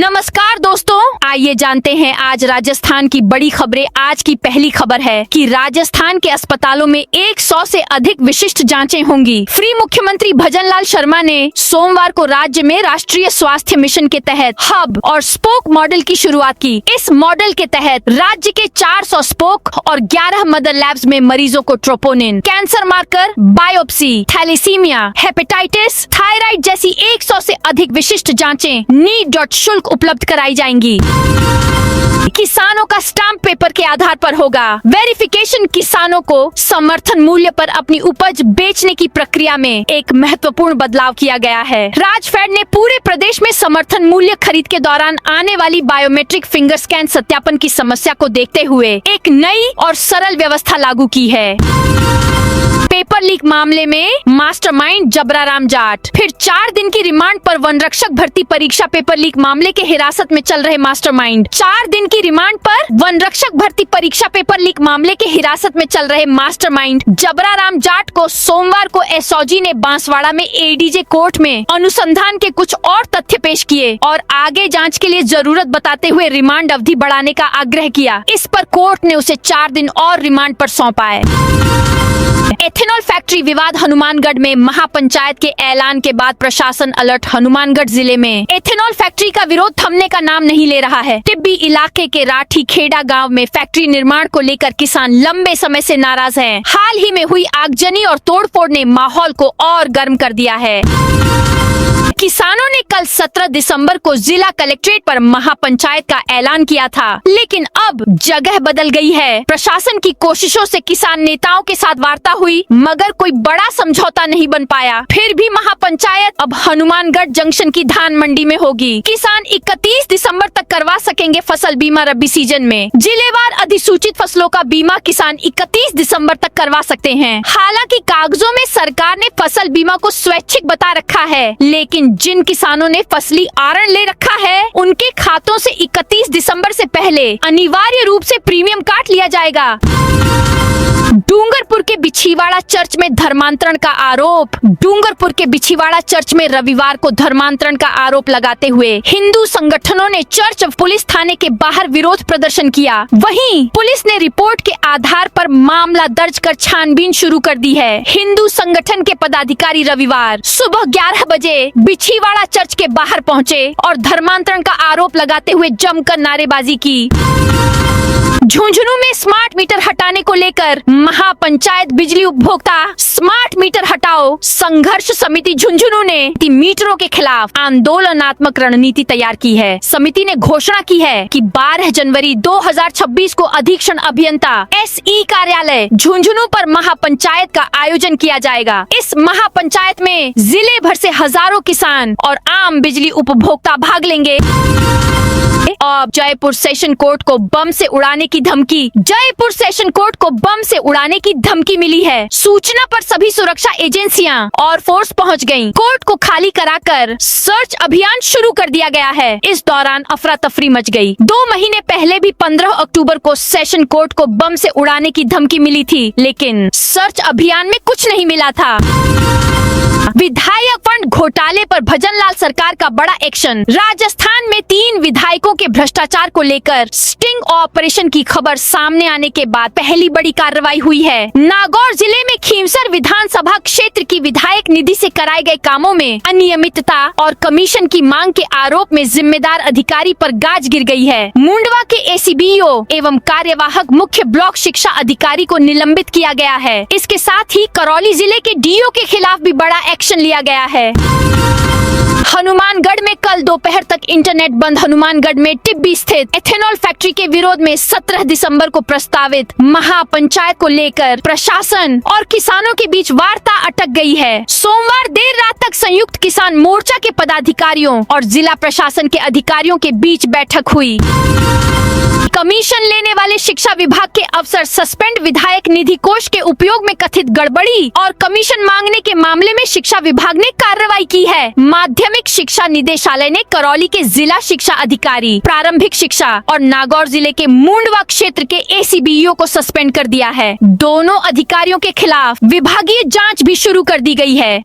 नमस्कार दोस्तों, आइए जानते हैं आज राजस्थान की बड़ी खबरें। आज की पहली खबर है कि राजस्थान के अस्पतालों में 100 से अधिक विशिष्ट जांचें होंगी। फ्री मुख्यमंत्री भजनलाल शर्मा ने सोमवार को राज्य में राष्ट्रीय स्वास्थ्य मिशन के तहत हब और स्पोक मॉडल की शुरुआत की। इस मॉडल के तहत राज्य के 400 स्पोक और 11 मदर लैब्स में मरीजों को troponin, cancer marker, biopsy, thalassaemia, hepatitis, thyroid जैसी 100 से अधिक विशिष्ट जांचें निःशुल्क उपलब्ध कराई जाएंगी। किसानों का स्टाम्प पेपर के आधार पर होगा वेरिफिकेशन। किसानों को समर्थन मूल्य पर अपनी उपज बेचने की प्रक्रिया में एक महत्वपूर्ण बदलाव किया गया है। राजफेड ने पूरे प्रदेश में समर्थन मूल्य खरीद के दौरान आने वाली बायोमेट्रिक फिंगर स्कैन सत्यापन की समस्या को देखते हुए एक नई और सरल व्यवस्था लागू की है। पेपर लीक मामले में मास्टरमाइंड जबराराम जाट, फिर 4 दिन की रिमांड पर वनरक्षक भर्ती परीक्षा। पेपर लीक मामले के हिरासत में चल रहे मास्टरमाइंड 4 दिन की रिमांड पर वनरक्षक भर्ती परीक्षा। पेपर लीक मामले के हिरासत में चल रहे मास्टरमाइंड जबराराम जाट को सोमवार को एसओजी ने बांसवाड़ा में एडीजे कोर्ट में अनुसंधान के कुछ और तथ्य पेश किए और आगे जांच के लिए जरूरत बताते हुए रिमांड अवधि बढ़ाने का आग्रह किया। इस पर कोर्ट ने उसे 4 दिन और रिमांड पर सौंपा है। एथेनॉल फैक्ट्री विवाद हनुमानगढ़ में महापंचायत के ऐलान के बाद प्रशासन अलर्ट। हनुमानगढ़ जिले में एथेनॉल फैक्ट्री का विरोध थमने का नाम नहीं ले रहा है। टिब्बी इलाके के राठी खेड़ा गांव में फैक्ट्री निर्माण को लेकर किसान लंबे समय से नाराज हैं। हाल ही में हुई आगजनी और तोड़फोड़ ने माहौल को और गर्म कर दिया है। किसानों ने कल 17 दिसंबर को जिला कलेक्ट्रेट पर महापंचायत का ऐलान किया था, लेकिन अब जगह बदल गई है। प्रशासन की कोशिशों से किसान नेताओं के साथ वार्ता हुई, मगर कोई बड़ा समझौता नहीं बन पाया। फिर भी महापंचायत अब हनुमानगढ़ जंक्शन की धान मंडी में होगी। किसान 31 दिसंबर तक करवा सकेंगे फसल बीमा। रबी सीजन में जिलेवार अधिसूचित फसलों का बीमा किसान 31 दिसंबर तक करवा सकते हैं। हालांकि कागजों में सरकार ने फसल बीमा को स्वैच्छिक बता रखा है, लेकिन जिन किसानों ने फसली आरण ले रखा है उनके खातों से 31 दिसंबर से पहले अनिवार्य रूप से प्रीमियम काट लिया जाएगा। डूंगरपुर के बिछीवाड़ा चर्च में धर्मांतरण का आरोप। डूंगरपुर के बिछीवाड़ा चर्च में रविवार को धर्मांतरण का आरोप लगाते हुए हिंदू संगठनों ने चर्च पुलिस थाने के बाहर विरोध प्रदर्शन किया। वहीं पुलिस ने रिपोर्ट के आधार पर मामला दर्ज कर छानबीन शुरू कर दी है। हिंदू संगठन के पदाधिकारी रविवार सुबह 11 बजे बिछीवाड़ा चर्च के बाहर पहुंचे और धर्मांतरण का आरोप लगाते हुए जमकर नारेबाजी की। झुंझुनू में स्मार्ट मीटर हटाने को लेकर महापंचायत बिजली उपभोक्ता स्मार्ट मीटर हटाओ संघर्ष समिति झुंझुनू ने मीटरों के खिलाफ आंदोलनात्मक रणनीति तैयार की है। समिति ने घोषणा की है कि 12 जनवरी 2026 को अधीक्षण अभियंता एसई कार्यालय झुंझुनू पर महापंचायत का आयोजन किया जाएगा। इस महापंचायत में जिले भर से हजारों किसान और आम बिजली उपभोक्ता भाग लेंगे। अब जयपुर सेशन कोर्ट को बम से उड़ाने की धमकी। जयपुर सेशन कोर्ट को बम से उड़ाने की धमकी मिली है। सूचना पर सभी सुरक्षा एजेंसियां और फोर्स पहुंच गयी। कोर्ट को खाली कराकर सर्च अभियान शुरू कर दिया गया है। इस दौरान अफरा तफरी मच गई। 2 महीने पहले भी 15 अक्टूबर को सेशन कोर्ट को बम से उड़ाने की धमकी मिली थी, लेकिन सर्च अभियान में कुछ नहीं मिला था। विधायक फंड घोटाले पर भजनलाल सरकार का बड़ा एक्शन। राजस्थान में 3 विधायकों के भ्रष्टाचार को लेकर स्टिंग ऑपरेशन की खबर सामने आने के बाद पहली बड़ी कार्रवाई हुई है। नागौर जिले में खींवसर विधानसभा क्षेत्र की विधायक निधि से कराए गए कामों में अनियमितता और कमीशन की मांग के आरोप में जिम्मेदार अधिकारी पर गाज गिर गई है। मुंडवा के एसीबीओ एवं कार्यवाहक मुख्य ब्लॉक शिक्षा अधिकारी को निलंबित किया गया है। इसके साथ ही करौली जिले के डीओ के खिलाफ भी बड़ा एक्शन लिया गया है। हनुमानगढ़ में कल दोपहर तक इंटरनेट बंद। हनुमानगढ़ में टिब्बी स्थित एथेनॉल फैक्ट्री के विरोध में 17 दिसंबर को प्रस्तावित महापंचायत को लेकर प्रशासन और किसानों के बीच वार्ता अटक गई है। सोमवार देर रात तक संयुक्त किसान मोर्चा के पदाधिकारियों और जिला प्रशासन के अधिकारियों के बीच बैठक हुई। कमीशन लेने वाले शिक्षा विभाग के अफसर सस्पेंड। विधायक निधि कोष के उपयोग में कथित गड़बड़ी और कमीशन मांगने के मामले में शिक्षा विभाग ने कार्रवाई की है। माध्यमिक शिक्षा निदेशालय ने करौली के जिला शिक्षा अधिकारी, प्रारंभिक शिक्षा और नागौर जिले के मुंडवा क्षेत्र के एसीबीओ को सस्पेंड कर दिया है। दोनों अधिकारियों के खिलाफ विभागीय जांच भी शुरू कर दी गई है।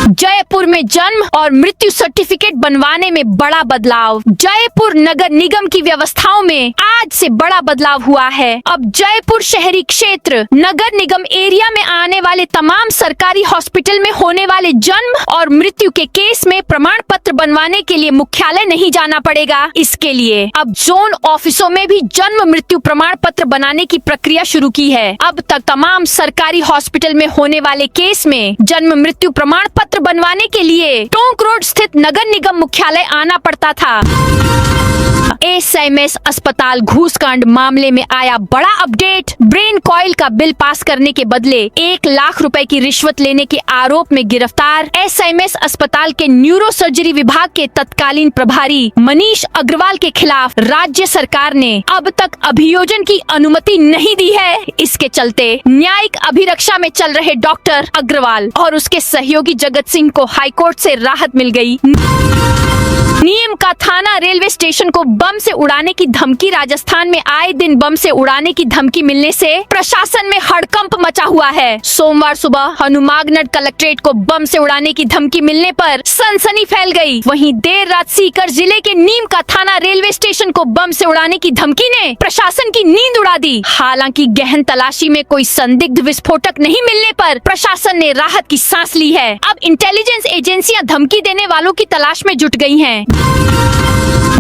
जयपुर में जन्म और मृत्यु सर्टिफिकेट बनवाने में बड़ा बदलाव। जयपुर नगर निगम की व्यवस्थाओं में आज से बड़ा बदलाव हुआ है। अब जयपुर शहरी क्षेत्र नगर निगम एरिया में आने वाले तमाम सरकारी हॉस्पिटल में होने वाले जन्म और मृत्यु के केस में प्रमाण पत्र बनवाने के लिए मुख्यालय नहीं जाना पड़ेगा। इसके लिए अब जोन ऑफिसों में भी जन्म मृत्यु प्रमाण पत्र बनाने की प्रक्रिया शुरू की है। अब तक तमाम सरकारी हॉस्पिटल में होने वाले केस में जन्म मृत्यु प्रमाण पत्र बनवाने के लिए टोंक रोड स्थित नगर निगम मुख्यालय आना पड़ता था। एसएमएस अस्पताल घूसकांड मामले में आया बड़ा अपडेट। ब्रेन कॉइल का बिल पास करने के बदले 1 लाख रुपए की रिश्वत लेने के आरोप में गिरफ्तार एसएमएस अस्पताल के न्यूरो सर्जरी विभाग के तत्कालीन प्रभारी मनीष अग्रवाल के खिलाफ राज्य सरकार ने अब तक अभियोजन की अनुमति नहीं दी है। इसके चलते न्यायिक अभिरक्षा में चल रहे डॉक्टर अग्रवाल और उसके सहयोगी जगत सिंह को हाईकोर्ट से राहत मिल गई। नीम का थाना रेलवे स्टेशन को बम से उड़ाने की धमकी। राजस्थान में आए दिन बम से उड़ाने की धमकी मिलने से प्रशासन में हड़कंप मचा हुआ है। सोमवार सुबह हनुमानगढ़ कलेक्ट्रेट को बम से उड़ाने की धमकी मिलने पर सनसनी फैल गई। वहीं देर रात सीकर जिले के नीम का थाना रेलवे स्टेशन को बम से उड़ाने की धमकी ने प्रशासन की नींद उड़ा दी। हालांकि गहन तलाशी में कोई संदिग्ध विस्फोटक नहीं मिलने पर प्रशासन ने राहत की सांस ली है। अब इंटेलिजेंस एजेंसियां धमकी देने वालों की तलाश में जुट गई हैं।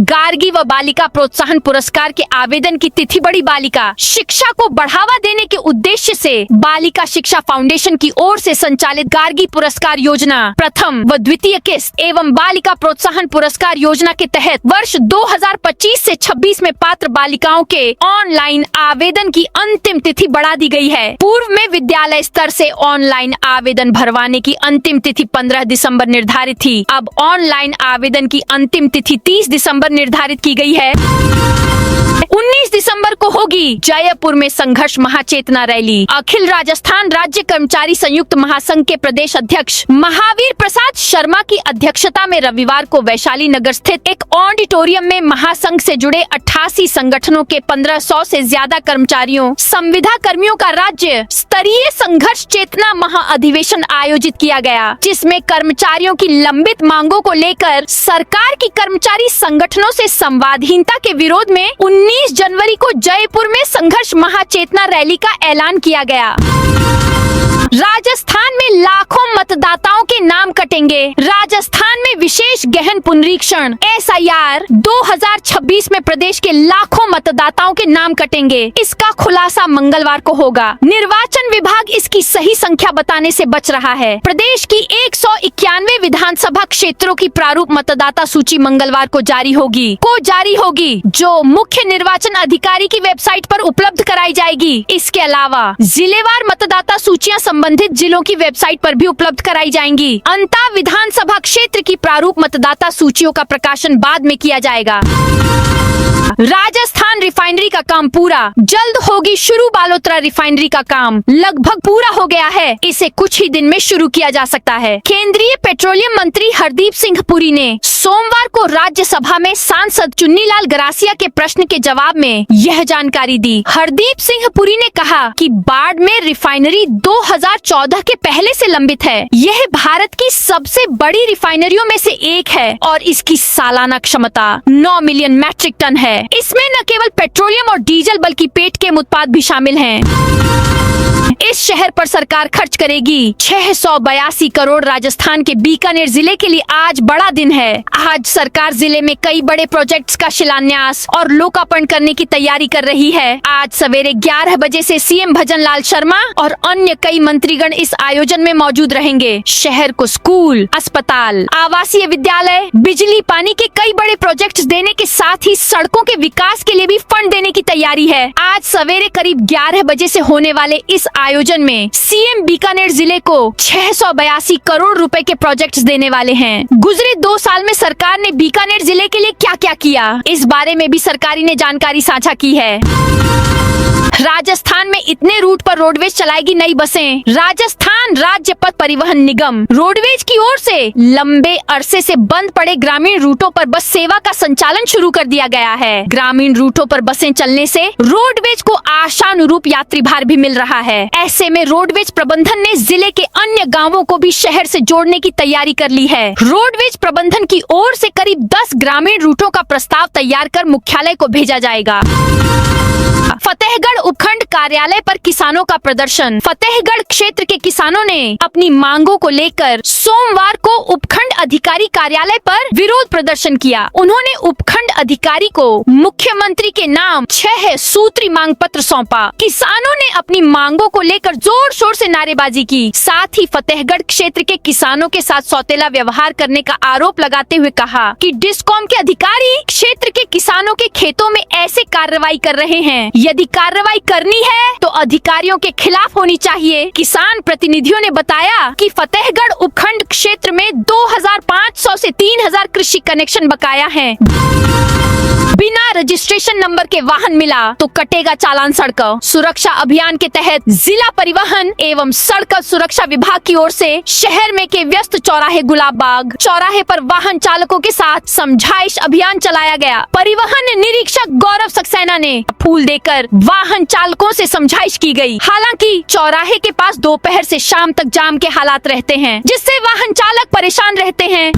गार्गी व बालिका प्रोत्साहन पुरस्कार के आवेदन की तिथि बढ़ी। बालिका शिक्षा को बढ़ावा देने के उद्देश्य से बालिका शिक्षा फाउंडेशन की ओर से संचालित गार्गी पुरस्कार योजना प्रथम व द्वितीय किस्त एवं बालिका प्रोत्साहन पुरस्कार योजना के तहत वर्ष 2025 से 26 में पात्र बालिकाओं के ऑनलाइन आवेदन की अंतिम तिथि बढ़ा दी गई है। पूर्व में विद्यालय स्तर से ऑनलाइन आवेदन भरवाने की अंतिम तिथि 15 दिसंबर निर्धारित थी। अब ऑनलाइन आवेदन की अंतिम तिथि 30 दिसंबर निर्धारित की गई है। 19 दिसंबर को होगी जयपुर में संघर्ष महाचेतना रैली। अखिल राजस्थान राज्य कर्मचारी संयुक्त महासंघ के प्रदेश अध्यक्ष महावीर प्रसाद शर्मा की अध्यक्षता में रविवार को वैशाली नगर स्थित एक ऑडिटोरियम में महासंघ से जुड़े 88 संगठनों के 1500 से ज्यादा कर्मचारियों संविदा कर्मियों का राज्य स्तरीय संघर्ष चेतना महाअधिवेशन आयोजित किया गया, जिसमें कर्मचारियों की लंबित मांगों को लेकर सरकार की कर्मचारी संगठनों से संवादहीनता के विरोध में 19 जनवरी को जयपुर में संघर्ष महाचेतना रैली का ऐलान किया गया। राजस्थान में लाखों मतदाताओं के नाम कटेंगे। राजस्थान में विशेष गहन पुनरीक्षण SIR 2026 में प्रदेश के लाखों मतदाताओं के नाम कटेंगे। इसका खुलासा मंगलवार को होगा। निर्वाचन विभाग इसकी सही संख्या बताने से बच रहा है। प्रदेश की 191 विधानसभा क्षेत्रों की प्रारूप मतदाता सूची मंगलवार को जारी होगी, जो मुख्य निर्वाचन अधिकारी की वेबसाइट पर उपलब्ध कराई जाएगी। इसके अलावा जिलेवार मतदाता सूचियां संबंधित जिलों की वेबसाइट पर भी उपलब्ध कराई जाएंगी। अंतः विधानसभा क्षेत्र की प्रारूप मतदाता सूचियों का प्रकाशन बाद में किया जाएगा। राजस्थान रिफाइनरी का काम पूरा, जल्द होगी शुरू। बालोतरा रिफाइनरी का काम लगभग पूरा हो गया है। इसे कुछ ही दिन में शुरू किया जा सकता है। केंद्रीय पेट्रोलियम मंत्री हरदीप सिंह पुरी ने सोमवार को राज्यसभा में सांसद चुन्नीलाल गरासिया के प्रश्न के जवाब में यह जानकारी दी। हरदीप सिंह पुरी ने कहा कि बाड़मेर रिफाइनरी 2014 के पहले से लंबित है। यह भारत की सबसे बड़ी रिफाइनरियों में से एक है और इसकी सालाना क्षमता 9 मिलियन मैट्रिक टन है। इसमें न केवल पेट्रोलियम और डीजल बल्कि पेट्रोकेम उत्पाद भी शामिल हैं। इस शहर पर सरकार खर्च करेगी 682 करोड़। राजस्थान के बीकानेर जिले के लिए आज बड़ा दिन है। आज सरकार जिले में कई बड़े प्रोजेक्ट्स का शिलान्यास और लोकार्पण करने की तैयारी कर रही है। आज सवेरे 11 बजे से सीएम भजन लाल शर्मा और अन्य कई मंत्रीगण इस आयोजन में मौजूद रहेंगे। शहर को स्कूल, अस्पताल, आवासीय विद्यालय, बिजली, पानी के कई बड़े प्रोजेक्ट्स देने के साथ ही सड़कों के विकास के लिए भी फंड देने की तैयारी है। आज सवेरे करीब 11 बजे से होने वाले इस आयोजन में सीएम बीकानेर जिले को 682 करोड़ रुपए के प्रोजेक्ट्स देने वाले हैं। गुजरे 2 साल में सरकार ने बीकानेर जिले के लिए क्या क्या किया, इस बारे में भी सरकारी ने जानकारी साझा की है। राजस्थान में इतने रूट पर रोडवेज चलाएगी नई बसें। राजस्थान राज्य पथ परिवहन निगम रोडवेज की ओर से लंबे अरसे से बंद पड़े ग्रामीण रूटों पर बस सेवा का संचालन शुरू कर दिया गया है। ग्रामीण रूटों पर बसें चलने से रोडवेज को आशानुरूप यात्री भार भी मिल रहा है। ऐसे में रोडवेज प्रबंधन ने जिले के अन्य गांवों को भी शहर से जोड़ने की तैयारी कर ली है। रोडवेज प्रबंधन की ओर से करीब 10 ग्रामीण रूटों का प्रस्ताव तैयार कर मुख्यालय को भेजा जाएगा। फतेहगढ़ उपखंड कार्यालय पर किसानों का प्रदर्शन। फतेहगढ़ क्षेत्र के किसानों ने अपनी मांगों को लेकर सोमवार को उपखंड अधिकारी कार्यालय पर विरोध प्रदर्शन किया। उन्होंने उपखंड अधिकारी को मुख्यमंत्री के नाम 6 सूत्री मांग पत्र सौंपा। किसानों ने अपनी मांगों को लेकर जोर शोर से नारेबाजी की। साथ ही फतेहगढ़ क्षेत्र के किसानों के साथ सौतेला व्यवहार करने का आरोप लगाते हुए कहा कि डिस्कॉम के अधिकारी क्षेत्र के किसानों के खेतों में ऐसे कार्रवाई कर रहे हैं। यदि कार्रवाई करनी है तो अधिकारियों के खिलाफ होनी चाहिए। किसान प्रतिनिधियों ने बताया कि फतेहगढ़ उपखंड क्षेत्र में 2500 से 3000 कृषि कनेक्शन बकाया हैं। बिना रजिस्ट्रेशन नंबर के वाहन मिला तो कटेगा चालान। सड़क सुरक्षा अभियान के तहत जिला परिवहन एवं सड़क सुरक्षा विभाग की ओर से शहर में के व्यस्त चौराहे गुलाब बाग चौराहे पर वाहन चालकों के साथ समझाइश अभियान चलाया गया। परिवहन निरीक्षक गौरव सक्सेना ने फूल देकर वाहन चालकों से समझाइश की गई। हालांकि चौराहे के पास दोपहर से शाम तक जाम के हालात रहते हैं, जिससे वाहन चालक परेशान रहते हैं।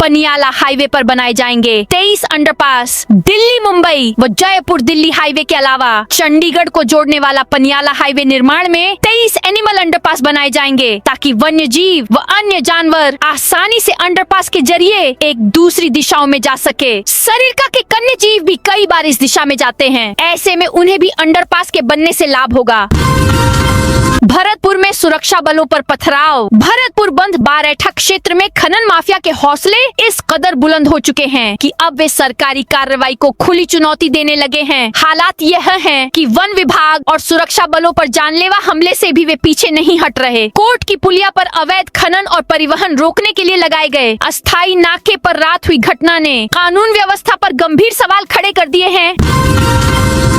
पनियाला हाईवे पर बनाए जाएंगे 23 अंडरपास। दिल्ली मुंबई व जयपुर दिल्ली हाईवे के अलावा चंडीगढ़ को जोड़ने वाला पनियाला हाईवे निर्माण में 23 एनिमल अंडरपास बनाए जाएंगे, ताकि वन्य जीव व अन्य जानवर आसानी से अंडरपास के जरिए एक दूसरी दिशाओं में जा सके। सरिस्का के कन्या जीव भी कई बार इस दिशा में जाते हैं, ऐसे में उन्हें भी अंडरपास के बनने से लाभ होगा। भरतपुर में सुरक्षा बलों पर पथराव। भरतपुर बंद बारैठा क्षेत्र में खनन माफिया के हौसले इस कदर बुलंद हो चुके हैं कि अब वे सरकारी कार्रवाई को खुली चुनौती देने लगे हैं। हालात यह हैं कि वन विभाग और सुरक्षा बलों पर जानलेवा हमले से भी वे पीछे नहीं हट रहे। कोर्ट की पुलिया पर अवैध खनन और परिवहन रोकने के लिए लगाए गए अस्थायी नाके पर रात हुई घटना ने कानून व्यवस्था पर गंभीर सवाल खड़े कर दिए हैं।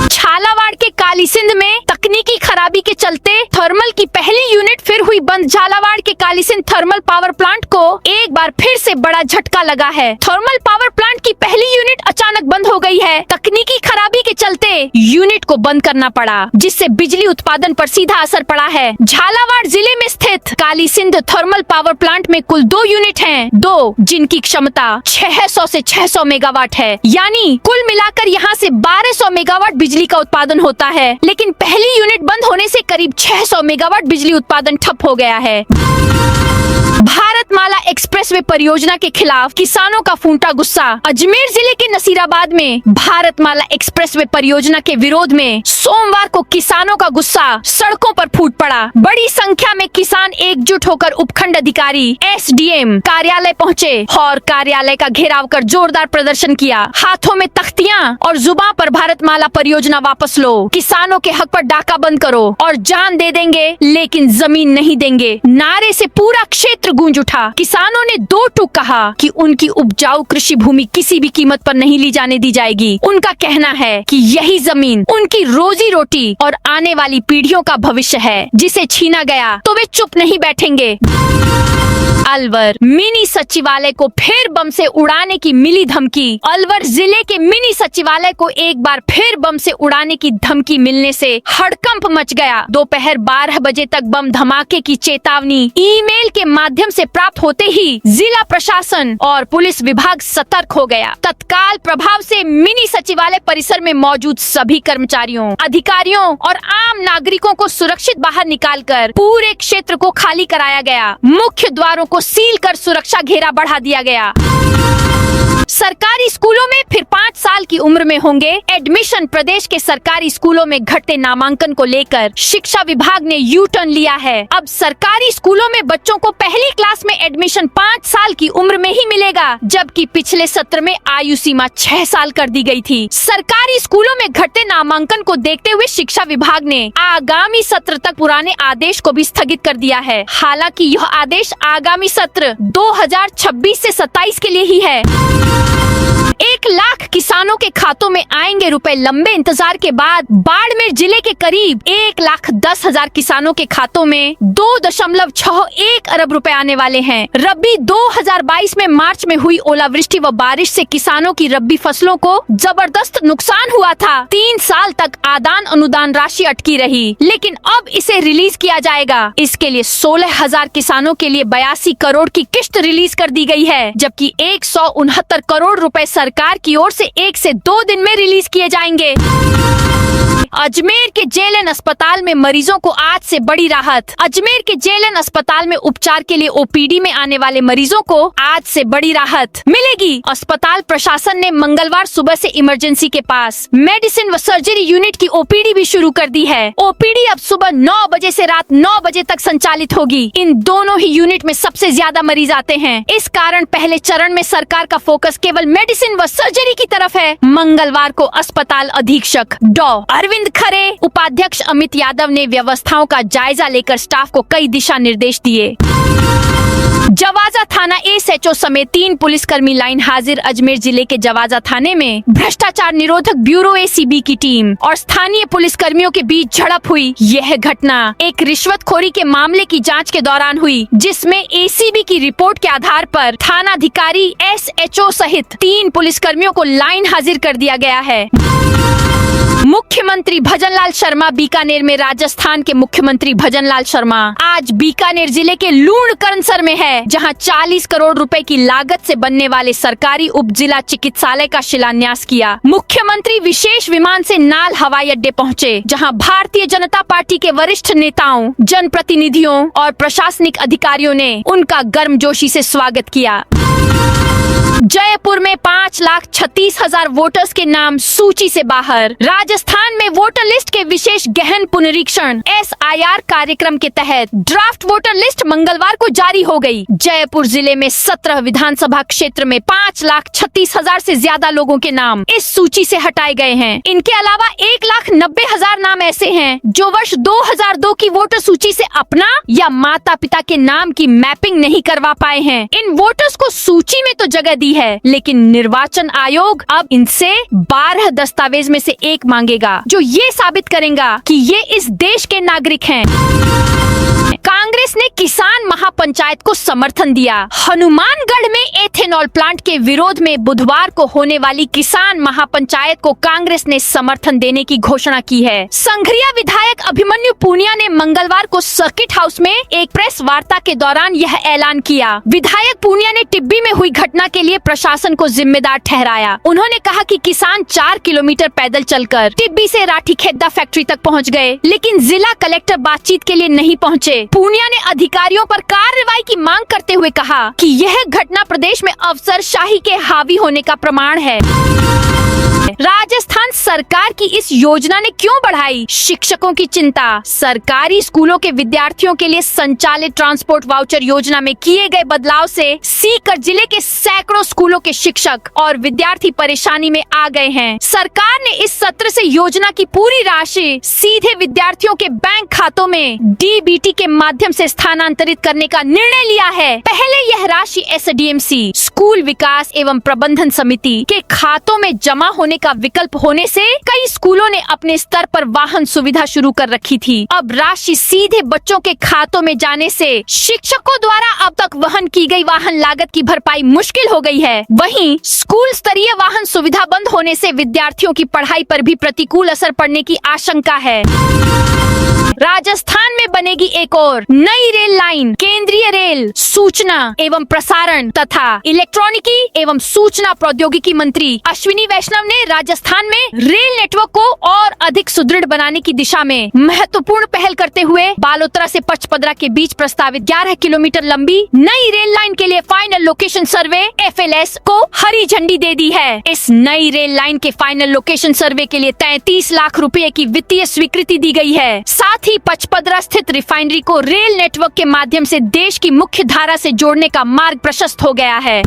झालावाड़ के कालीसिंध में तकनीकी खराबी के चलते थर्मल की पहली यूनिट फिर हुई बंद। झालावाड़ के कालीसिंध थर्मल पावर प्लांट को एक बार फिर से बड़ा झटका लगा है। थर्मल पावर प्लांट की पहली यूनिट अचानक बंद हो गई है। तकनीकी खराबी के चलते यूनिट को बंद करना पड़ा, जिससे बिजली उत्पादन पर सीधा असर पड़ा है। झालावाड़ जिले में स्थित कालीसिंध थर्मल पावर प्लांट में कुल 2 यूनिट हैं, जिनकी क्षमता 600 से 600 मेगावाट है। यानी कुल मिलाकर यहाँ से 1200 मेगावाट बिजली का उत्पादन होता है, लेकिन पहली यूनिट बंद होने से करीब 600 मेगावाट बिजली उत्पादन ठप हो गया है। भारतमाला एक्सप्रेसवे परियोजना के खिलाफ किसानों का फूटा गुस्सा। अजमेर जिले के नसीराबाद में भारतमाला एक्सप्रेसवे परियोजना के विरोध में सोमवार को किसानों का गुस्सा सड़कों पर फूट पड़ा। बड़ी संख्या में किसान एकजुट होकर उपखंड अधिकारी एसडीएम कार्यालय पहुंचे और कार्यालय का घेराव कर जोरदार प्रदर्शन किया। हाथों में तख्तियां और जुबान पर भारतमाला परियोजना वापस लो, किसानों के हक पर डाका बंद करो और जान दे देंगे लेकिन जमीन नहीं देंगे नारे से पूरा क्षेत्र गूंज उठा। किसानों ने 2 टूक कहा कि उनकी उपजाऊ कृषि भूमि किसी भी कीमत पर नहीं ली जाने दी जाएगी। उनका कहना है कि यही जमीन उनकी रोजी रोटी और आने वाली पीढ़ियों का भविष्य है, जिसे छीना गया तो वे चुप नहीं बैठेंगे। अलवर मिनी सचिवालय को फिर बम से उड़ाने की मिली धमकी। अलवर जिले के मिनी सचिवालय को एक बार फिर बम से उड़ाने की धमकी मिलने से हड़कंप मच गया। दोपहर 12 बजे तक बम धमाके की चेतावनी ईमेल के माध्यम से प्राप्त होते ही जिला प्रशासन और पुलिस विभाग सतर्क हो गया। तत्काल प्रभाव से मिनी सचिवालय परिसर में मौजूद सभी कर्मचारियों, अधिकारियों और आम नागरिकों को सुरक्षित बाहर निकालकर पूरे क्षेत्र को खाली कराया गया। मुख्य द्वारों को सील कर सुरक्षा घेरा बढ़ा दिया गया। सरकारी स्कूलों में फिर 5 साल की उम्र में होंगे एडमिशन। प्रदेश के सरकारी स्कूलों में घटते नामांकन को लेकर शिक्षा विभाग ने यू टर्न लिया है। अब सरकारी स्कूलों में बच्चों को पहली क्लास में एडमिशन 5 साल की उम्र में ही मिलेगा, जबकि पिछले सत्र में आयु सीमा 6 साल कर दी गई थी। सरकारी स्कूलों में घटते नामांकन को देखते हुए शिक्षा विभाग ने आगामी सत्र तक पुराने आदेश को भी स्थगित कर दिया है। हालांकि यह आदेश आगामी सत्र 2026 से 27 के लिए ही है। 1 लाख किसानों के खातों में आएंगे रुपए। लंबे इंतजार के बाद बाड़मेर जिले के करीब 1,10,000 किसानों के खातों में 2.61 अरब रुपए आने वाले हैं। रबी 2022 में मार्च में हुई ओलावृष्टि व बारिश से किसानों की रबी फसलों को जबरदस्त नुकसान हुआ था। 3 साल तक आदान अनुदान राशि अटकी रही, लेकिन अब इसे रिलीज किया जाएगा। इसके लिए 16,000 किसानों के लिए 82 करोड़ की किश्त रिलीज कर दी गई है, जबकि 169 करोड़ रुपए सरकार की ओर से 1 से 2 दिन में रिलीज किए जाएंगे। अजमेर के जेएलएन अस्पताल में मरीजों को आज से बड़ी राहत। अजमेर के जेएलएन अस्पताल में उपचार के लिए ओपीडी में आने वाले मरीजों को आज से बड़ी राहत मिलेगी। अस्पताल प्रशासन ने मंगलवार सुबह से इमरजेंसी के पास मेडिसिन व सर्जरी यूनिट की ओपीडी भी शुरू कर दी है। ओपीडी अब सुबह 9 बजे से रात 9 बजे तक संचालित होगी। इन दोनों ही यूनिट में सबसे ज्यादा मरीज आते हैं। इस कारण पहले चरण में सरकार का फोकस केवल मेडिसिन व सर्जरी की तरफ है। मंगलवार को अस्पताल अधीक्षक डॉ. अरविंद खरे, उपाध्यक्ष अमित यादव ने व्यवस्थाओं का जायजा लेकर स्टाफ को कई दिशा निर्देश दिए। जवाजा थाना एसएचओ समेत 3 पुलिसकर्मी लाइन हाजिर। अजमेर जिले के जवाजा थाने में भ्रष्टाचार निरोधक ब्यूरो एसीबी की टीम और स्थानीय पुलिसकर्मियों के बीच झड़प हुई। यह घटना एक रिश्वतखोरी के मामले की जांच के दौरान हुई, जिसमें एसीबी की रिपोर्ट के आधार पर थानाधिकारी एसएचओ सहित 3 पुलिसकर्मियों को लाइन हाजिर कर दिया गया है। मुख्यमंत्री भजनलाल शर्मा बीकानेर में। राजस्थान के मुख्यमंत्री भजनलाल शर्मा आज बीकानेर जिले के लूणकरनसर में है, जहां 40 करोड़ रुपए की लागत से बनने वाले सरकारी उप जिला चिकित्सालय का शिलान्यास किया। मुख्यमंत्री विशेष विमान से नाल हवाई अड्डे पहुंचे, जहां भारतीय जनता पार्टी के वरिष्ठ नेताओं, जनप्रतिनिधियों और प्रशासनिक अधिकारियों ने उनका गर्मजोशी से स्वागत किया। जयपुर में 5,36,000 वोटर्स के नाम सूची से बाहर। राजस्थान में वोटर लिस्ट के विशेष गहन पुनरीक्षण SIR कार्यक्रम के तहत ड्राफ्ट वोटर लिस्ट मंगलवार को जारी हो गई। जयपुर जिले में 17 विधानसभा क्षेत्र में 5,36,000 से ज्यादा लोगों के नाम इस सूची से हटाए गए हैं। इनके अलावा 1,90,000 नाम ऐसे हैं जो वर्ष 2002 की वोटर सूची से अपना या माता पिता के नाम की मैपिंग नहीं करवा पाए हैं। इन वोटर्स को सूची में तो जगह दी है, लेकिन निर्वाचन आयोग अब इनसे 12 दस्तावेज में से एक मांगेगा, जो ये साबित करेगा कि ये इस देश के नागरिक हैं। कांग्रेस ने किसान महापंचायत को समर्थन दिया। हनुमानगढ़ में एथेनॉल प्लांट के विरोध में बुधवार को होने वाली किसान महापंचायत को कांग्रेस ने समर्थन देने की घोषणा की है। संघरिया विधायक अभिमन्यु पूनिया ने मंगलवार को सर्किट हाउस में एक प्रेस वार्ता के दौरान यह ऐलान किया। विधायक पूनिया ने टिब्बी में हुई घटना के लिए प्रशासन को जिम्मेदार ठहराया। उन्होंने कहा कि किसान 4 किलोमीटर पैदल चलकर टिब्बी से राठीखेद्दा फैक्ट्री तक पहुंच गए, लेकिन जिला कलेक्टर बातचीत के लिए नहीं पहुंचे। पूनिया ने अधिकारियों पर कार्रवाई की मांग करते हुए कहा कि यह घटना प्रदेश में अफसरशाही के हावी होने का प्रमाण है। राजस्थान सरकार की इस योजना ने क्यों बढ़ाई शिक्षकों की चिंता। सरकारी स्कूलों के विद्यार्थियों के लिए संचालित ट्रांसपोर्ट वाउचर योजना में किए गए बदलाव से सीकर जिले के सैकड़ों स्कूलों के शिक्षक और विद्यार्थी परेशानी में आ गए हैं। सरकार ने इस सत्र से योजना की पूरी राशि सीधे विद्यार्थियों के बैंक खातों में डीबीटी के माध्यम से स्थानांतरित करने का निर्णय लिया है। पहले यह राशि SDMC स्कूल विकास एवं प्रबंधन समिति के खातों में जमा होने का विकल्प होने से कई स्कूलों ने अपने स्तर पर वाहन सुविधा शुरू कर रखी थी। अब राशि सीधे बच्चों के खातों में जाने से शिक्षकों द्वारा अब तक वहन की गई वाहन लागत की भरपाई मुश्किल हो गई है। वहीं स्कूल स्तरीय वाहन सुविधा बंद होने से विद्यार्थियों की पढ़ाई पर भी प्रतिकूल असर पड़ने की आशंका है। राजस्थान में बनेगी एक और नई रेल लाइन। केंद्रीय रेल, सूचना एवं प्रसारण तथा इलेक्ट्रॉनिकी एवं सूचना प्रौद्योगिकी मंत्री अश्विनी वैष्णव ने राजस्थान में रेल नेटवर्क को और अधिक सुदृढ़ बनाने की दिशा में महत्वपूर्ण पहल करते हुए बालोतरा से पचपदरा के बीच प्रस्तावित 11 किलोमीटर लंबी नई रेल लाइन के लिए फाइनल लोकेशन सर्वे FLS को हरी झंडी दे दी है। इस नई रेल लाइन के फाइनल लोकेशन सर्वे के लिए 33 लाख रुपए की वित्तीय स्वीकृति दी गई है। साथ ही पचपदरा स्थित रिफाइनरी को रेल नेटवर्क के माध्यम से देश की मुख्य धारा से जोड़ने का मार्ग प्रशस्त हो गया है।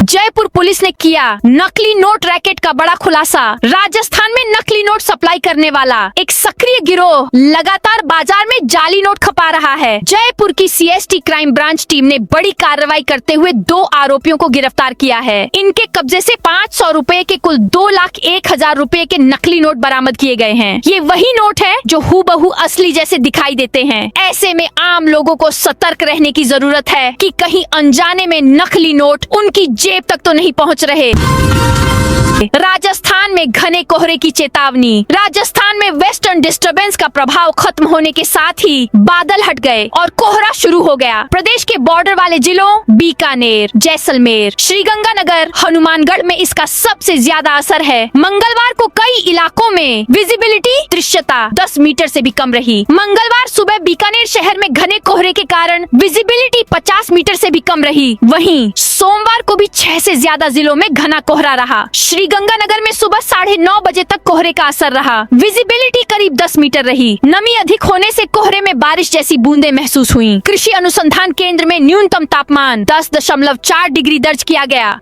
जयपुर पुलिस ने किया नकली नोट रैकेट रैकेट का बड़ा खुलासा। राजस्थान में नकली नोट सप्लाई करने वाला एक सक्रिय गिरोह लगातार बाजार में जाली नोट खपा रहा है। जयपुर की सीएसटी क्राइम ब्रांच टीम ने बड़ी कार्रवाई करते हुए 2 आरोपियों को गिरफ्तार किया है। इनके कब्जे से 500 रुपए के कुल 2,01,000 रुपए के नकली नोट बरामद किए गए हैं। ये वही नोट है जो हूबहू असली जैसे दिखाई देते हैं। ऐसे में आम लोगों को सतर्क रहने की जरूरत है कि कहीं अनजाने में नकली नोट उनकी जेब तक तो नहीं पहुंच रहे। राजस्थान में घने कोहरे की चेतावनी। राजस्थान में वेस्टर्न डिस्टर्बेंस का प्रभाव खत्म होने के साथ ही बादल हट गए और कोहरा शुरू हो गया। प्रदेश के बॉर्डर वाले जिलों बीकानेर, जैसलमेर, श्रीगंगानगर, हनुमानगढ़ में इसका सबसे ज्यादा असर है। मंगलवार को कई इलाकों में विजिबिलिटी दृश्यता 10 मीटर से भी कम रही। मंगलवार सुबह बीकानेर शहर में घने कोहरे के कारण विजिबिलिटी 50 मीटर से भी कम रही। वहीं सोमवार को भी 6 से ज्यादा जिलों में घना कोहरा रहा। श्रीगंगानगर में सुबह 9:30 बजे तक कोहरे का असर रहा। विजिबिलिटी करीब 10 मीटर रही। नमी अधिक होने से कोहरे में बारिश जैसी बूंदें महसूस हुई। कृषि अनुसंधान केंद्र में न्यूनतम तापमान 10.4 डिग्री दर्ज किया गया।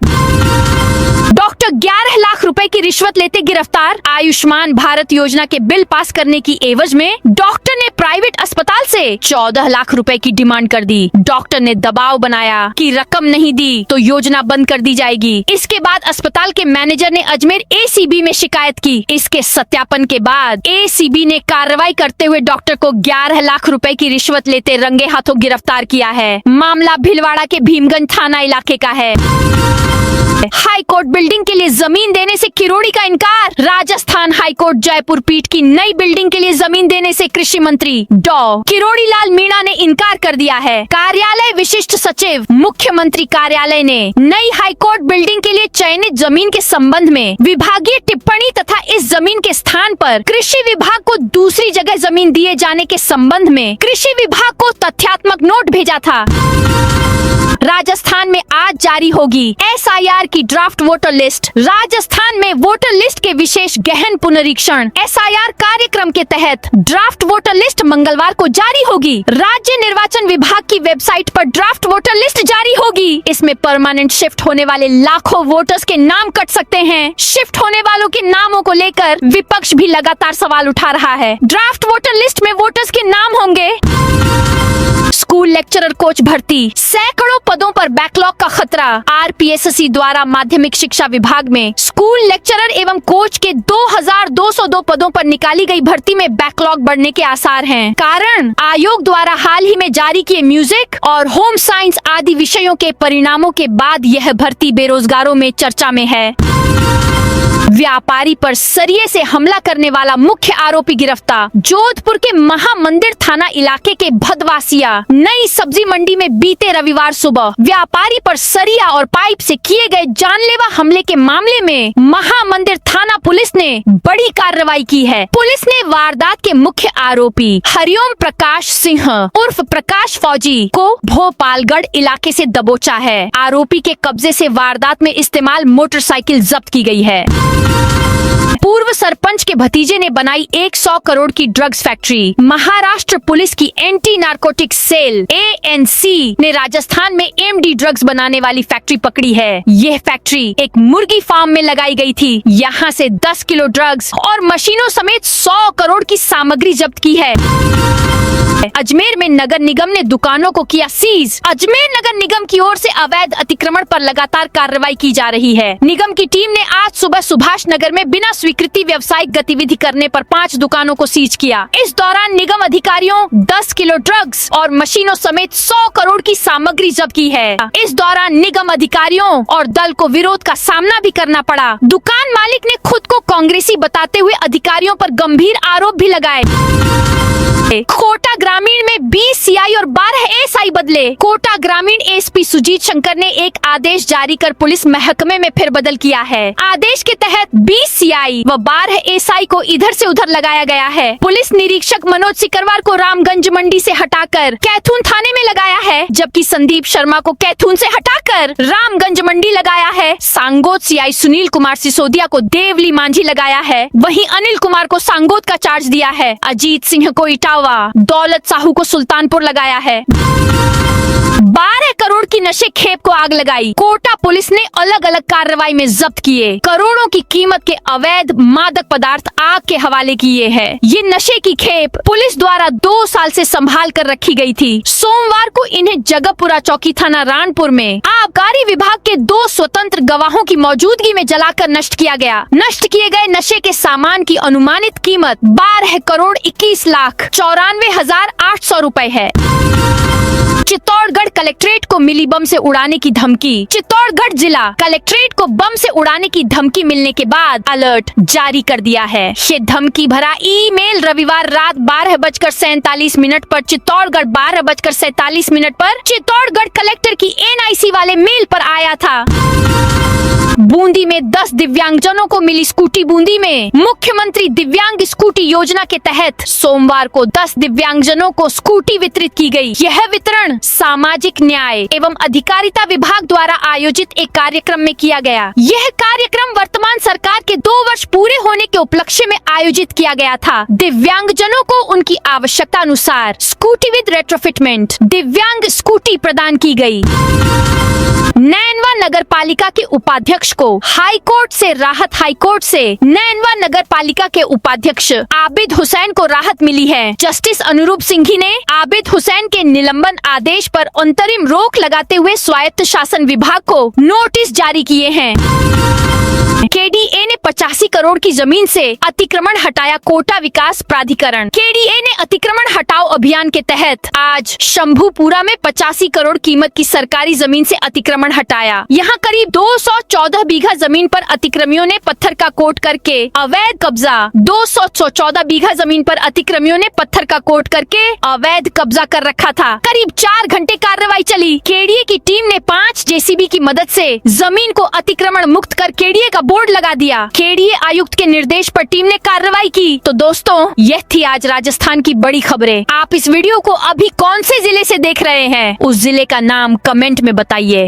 डॉक्टर 11 लाख रुपए की रिश्वत लेते गिरफ्तार। आयुष्मान भारत योजना के बिल पास करने की एवज में डॉक्टर ने प्राइवेट अस्पताल से 14 लाख रुपए की डिमांड कर दी। डॉक्टर ने दबाव बनाया कि रकम नहीं दी तो योजना बंद कर दी जाएगी। इसके बाद अस्पताल के मैनेजर ने अजमेर एसीबी में शिकायत की। इसके सत्यापन के बाद एसीबी ने कार्रवाई करते हुए डॉक्टर को 11 लाख रुपए की रिश्वत लेते रंगे हाथों गिरफ्तार किया है। मामला भीलवाड़ा के भीमगंज थाना इलाके का है। हाई कोर्ट बिल्डिंग के लिए जमीन देने से किरोड़ी का इनकार। राजस्थान हाई कोर्ट जयपुर पीठ की नई बिल्डिंग के लिए जमीन देने से कृषि मंत्री डॉ किरोड़ी लाल मीणा ने इनकार कर दिया है। कार्यालय विशिष्ट सचिव मुख्यमंत्री कार्यालय ने नई हाई कोर्ट बिल्डिंग के लिए चयनित जमीन के संबंध में विभागीय टिप्पणी तथा इस जमीन के स्थान पर कृषि विभाग को दूसरी जगह जमीन दिए जाने के संबंध में कृषि विभाग को तथ्यात्मक नोट भेजा था। राजस्थान में आज जारी होगी एसआईआर की ड्राफ्ट वोटर लिस्ट। राजस्थान में वोटर लिस्ट के विशेष गहन पुनरीक्षण एसआईआर कार्यक्रम के तहत ड्राफ्ट वोटर लिस्ट मंगलवार को जारी होगी। राज्य निर्वाचन विभाग की वेबसाइट पर ड्राफ्ट वोटर लिस्ट जारी होगी। इसमें परमानेंट शिफ्ट होने वाले लाखों वोटर्स के नाम कट सकते हैं। शिफ्ट होने वालों के नामों को लेकर विपक्ष भी लगातार सवाल उठा रहा है। ड्राफ्ट वोटर लिस्ट में वोटर्स के नाम होंगे। स्कूल लेक्चरर कोच भर्ती, सैकड़ों पदों पर बैकलॉग का खतरा। आरपीएससी द्वारा माध्यमिक शिक्षा विभाग में स्कूल लेक्चरर एवं कोच के 2202 पदों पर निकाली गई भर्ती में बैकलॉग बढ़ने के आसार हैं। कारण आयोग द्वारा हाल ही में जारी किए म्यूजिक और होम साइंस आदि विषयों के परिणामों के बाद यह भर्ती बेरोजगारों में चर्चा में है। व्यापारी पर सरिये से हमला करने वाला मुख्य आरोपी गिरफ्तार। जोधपुर के महामंदिर थाना इलाके के भदवासिया नई सब्जी मंडी में बीते रविवार सुबह व्यापारी पर सरिया और पाइप से किए गए जानलेवा हमले के मामले में महामंदिर थाना पुलिस ने बड़ी कार्रवाई की है। पुलिस ने वारदात के मुख्य आरोपी हरिओम प्रकाश सिंह उर्फ प्रकाश फौजी को भोपालगढ़ इलाके से दबोचा है। आरोपी के कब्जे से वारदात में इस्तेमाल मोटरसाइकिल जब्त की गई है। पूर्व सरपंच के भतीजे ने बनाई 100 करोड़ की ड्रग्स फैक्ट्री। महाराष्ट्र पुलिस की एंटी नारकोटिक्स सेल एएनसी ने राजस्थान में एमडी ड्रग्स बनाने वाली फैक्ट्री पकड़ी है। यह फैक्ट्री एक मुर्गी फार्म में लगाई गई थी। यहां से 10 किलो ड्रग्स और मशीनों समेत 100 करोड़ की सामग्री जब्त की है। अजमेर में नगर निगम ने दुकानों को किया सीज। अजमेर नगर निगम की ओर से अवैध अतिक्रमण पर लगातार कार्रवाई की जा रही है। निगम की टीम ने आज सुबह सुभाष नगर में बिना स्वीकृति व्यावसायिक गतिविधि करने पर 5 दुकानों को सीज किया। इस दौरान निगम अधिकारियों 10 किलो ड्रग्स और मशीनों समेत 100 करोड़ की सामग्री जब्त की है। इस दौरान निगम अधिकारियों और दल को विरोध का सामना भी करना पड़ा। दुकान मालिक ने खुद को कांग्रेसी बताते हुए अधिकारियों पर गंभीर आरोप भी लगाए। कोटा ग्रामीण में 20 सीआई और 12 एसआई बदले। कोटा ग्रामीण एसपी सुजीत शंकर ने एक आदेश जारी कर पुलिस महकमे में फेरबदल किया है। आदेश के तहत 20 सीआई व 12 एसआई को इधर से उधर लगाया गया है। पुलिस निरीक्षक मनोज सिकरवार को रामगंज मंडी से हटाकर कैथून थाने में लगाया है, जबकि संदीप शर्मा को कैथून से हटाकर रामगंज मंडी लगाया है। सांगोद सीआई सुनील कुमार सिसोदिया को देवली मांझी लगाया है। वहीं अनिल कुमार को सांगोद का चार्ज दिया है। अजीत सिंह को इटावा गवाह दौलत साहू को सुल्तानपुर लगाया है। 12 करोड़ की नशे खेप को आग लगाई। कोटा पुलिस ने अलग अलग कार्रवाई में जब्त किए। करोड़ों की कीमत के अवैध मादक पदार्थ आग के हवाले किए हैं। ये नशे की खेप पुलिस द्वारा 2 साल से संभाल कर रखी गई थी। सोमवार को इन्हें जगहपुरा चौकी थाना रानपुर में आबकारी विभाग के 2 स्वतंत्र गवाहों की मौजूदगी में जलाकर नष्ट किया गया। नष्ट किए गए नशे के सामान की अनुमानित कीमत 12 करोड़ 21 लाख 94,800 रुपए है। चित्तौड़गढ़ कलेक्ट्रेट को मिली बम से उड़ाने की धमकी। चित्तौड़गढ़ जिला कलेक्ट्रेट को बम से उड़ाने की धमकी मिलने के बाद अलर्ट जारी कर दिया है। ये धमकी भरा ईमेल रविवार रात 12:47 पर चित्तौड़गढ़ 12:47 पर चित्तौड़गढ़ कलेक्टर की NIC वाले मेल पर आया था। बूंदी में 10 दिव्यांगजनों को मिली स्कूटी। बूंदी में मुख्यमंत्री दिव्यांग स्कूटी योजना के तहत सोमवार को 10 दिव्यांगजनों को स्कूटी वितरित की गई। यह वितरण सामाजिक न्याय एवं अधिकारिता विभाग द्वारा आयोजित एक कार्यक्रम में किया गया। यह कार्यक्रम वर्तमान सरकार के 2 वर्ष पूरे होने के उपलक्ष्य में आयोजित किया गया था। दिव्यांगजनों को उनकी आवश्यकता अनुसार स्कूटी विद रेट्रोफिटमेंट दिव्यांग स्कूटी प्रदान की गई। नैनवा नगर पालिका के उपाध्यक्ष को हाई कोर्ट से राहत। हाई कोर्ट से नैनवा नगर पालिका के उपाध्यक्ष आबिद हुसैन को राहत मिली है। जस्टिस अनुरूप सिंघी ने आबिद हुसैन के निलंबन आदेश पर अंतरिम रोक लगाते हुए स्वायत्त शासन विभाग को नोटिस जारी किए हैं। KDA ने 85 करोड़ की जमीन से अतिक्रमण हटाया। कोटा विकास प्राधिकरण KDA ने अतिक्रमण हटाओ अभियान के तहत आज शंभूपुरा में 85 करोड़ कीमत की सरकारी जमीन से अतिक्रमण हटाया। यहाँ करीब 214 बीघा जमीन पर अतिक्रमियों ने पत्थर का कोट करके अवैध कब्जा 214 बीघा जमीन पर अतिक्रमियों ने पत्थर का कोट करके अवैध कब्जा कर रखा था। करीब 4 घंटे कार्रवाई चली। KDA की टीम ने 5 JCB की मदद से जमीन को अतिक्रमण मुक्त कर KDA का बोर्ड लगा दिया। KDA आयुक्त के निर्देश पर टीम ने कार्रवाई की। तो दोस्तों, यह थी आज राजस्थान की बड़ी खबरें। आप इस वीडियो को अभी कौन से जिले से देख रहे हैं, उस जिले का नाम कमेंट में बताइए।